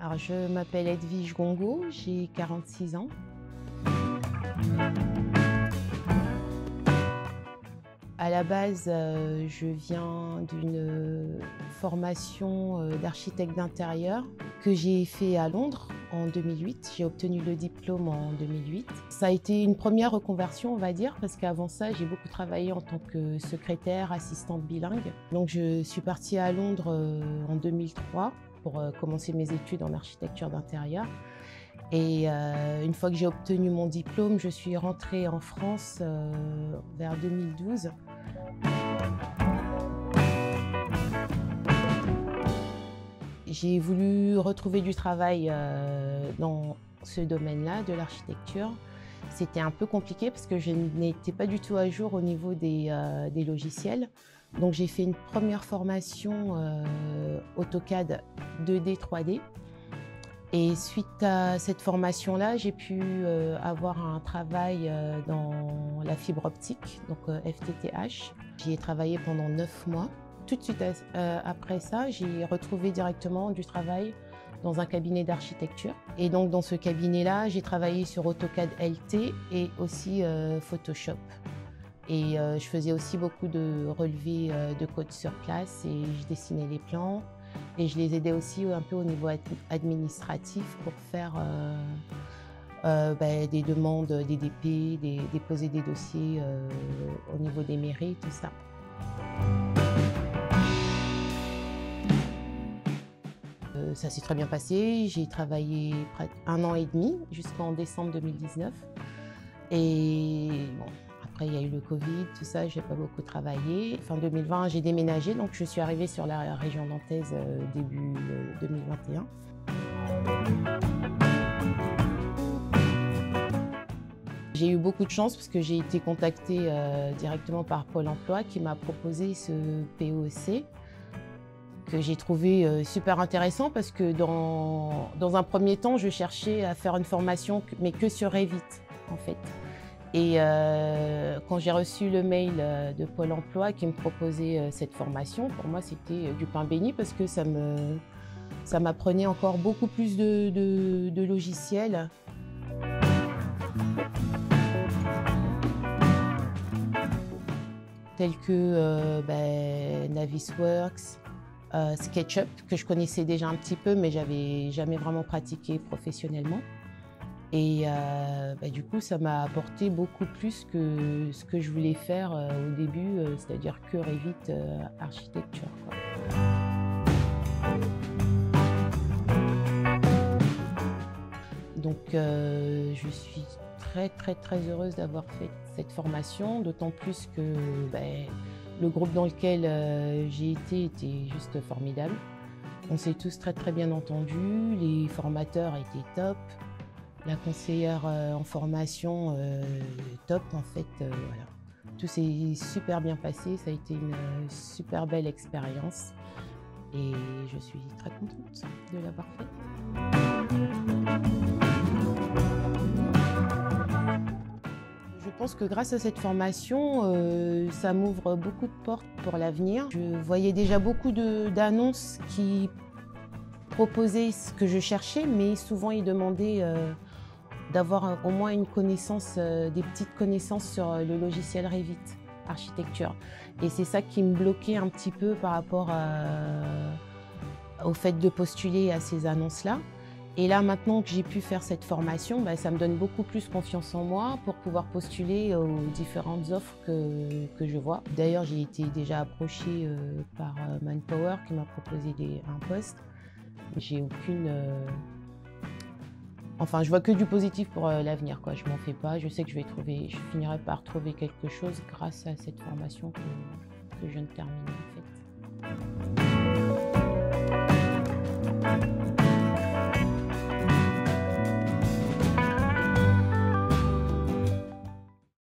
Alors, je m'appelle Edwige Gongo, j'ai 46 ans. À la base, je viens d'une formation d'architecte d'intérieur que j'ai fait à Londres en 2008. J'ai obtenu le diplôme en 2008. Ça a été une première reconversion, on va dire, parce qu'avant ça, j'ai beaucoup travaillé en tant que secrétaire, assistante bilingue. Donc, je suis partie à Londres en 2003 pour commencer mes études en architecture d'intérieur. Et une fois que j'ai obtenu mon diplôme, je suis rentrée en France vers 2012. J'ai voulu retrouver du travail dans ce domaine-là, de l'architecture. C'était un peu compliqué parce que je n'étais pas du tout à jour au niveau des logiciels. Donc j'ai fait une première formation AutoCAD 2D, 3D. Et suite à cette formation-là, j'ai pu avoir un travail dans la fibre optique, donc FTTH. J'y ai travaillé pendant 9 mois. Tout de suite après ça, j'ai retrouvé directement du travail dans un cabinet d'architecture. Et donc dans ce cabinet-là, j'ai travaillé sur AutoCAD LT et aussi Photoshop. Et je faisais aussi beaucoup de relevés de code sur place et je dessinais les plans. Et je les aidais aussi un peu au niveau administratif pour faire des demandes, des DP, déposer des dossiers au niveau des mairies, tout ça. Ça s'est très bien passé. J'ai travaillé près d'1 an et demi jusqu'en décembre 2019. Et bon, après, il y a eu le Covid, tout ça, je n'ai pas beaucoup travaillé. Fin 2020, j'ai déménagé, donc je suis arrivée sur la région nantaise début 2021. J'ai eu beaucoup de chance parce que j'ai été contactée directement par Pôle emploi qui m'a proposé ce POEC que j'ai trouvé super intéressant parce que dans un premier temps, je cherchais à faire une formation, mais que sur Revit, en fait. Et quand j'ai reçu le mail de Pôle emploi qui me proposait cette formation, pour moi, c'était du pain béni parce que ça m'apprenait encore beaucoup plus de logiciels. Tels que Navisworks, SketchUp, que je connaissais déjà un petit peu, mais j'avais jamais vraiment pratiqué professionnellement. Et du coup, ça m'a apporté beaucoup plus que ce que je voulais faire au début, c'est-à-dire que Revit architecture, quoi. Donc, je suis très heureuse d'avoir fait cette formation, d'autant plus que le groupe dans lequel j'ai été était juste formidable. On s'est tous très bien entendus, les formateurs étaient top. La conseillère en formation, top en fait, voilà. Tout s'est super bien passé, ça a été une super belle expérience et je suis très contente de l'avoir fait. Je pense que grâce à cette formation, ça m'ouvre beaucoup de portes pour l'avenir. Je voyais déjà beaucoup d'annonces qui proposaient ce que je cherchais, mais souvent ils demandaient d'avoir au moins une connaissance, des petites connaissances sur le logiciel Revit architecture. Et c'est ça qui me bloquait un petit peu par rapport au fait de postuler à ces annonces-là. Et là, maintenant que j'ai pu faire cette formation, ça me donne beaucoup plus confiance en moi pour pouvoir postuler aux différentes offres que je vois. D'ailleurs, j'ai été déjà approchée par Manpower qui m'a proposé un poste. J'ai aucune... Enfin, je vois que du positif pour l'avenir, quoi. Je m'en fais pas. Je sais que je finirai par trouver quelque chose grâce à cette formation que je viens de terminer, en fait.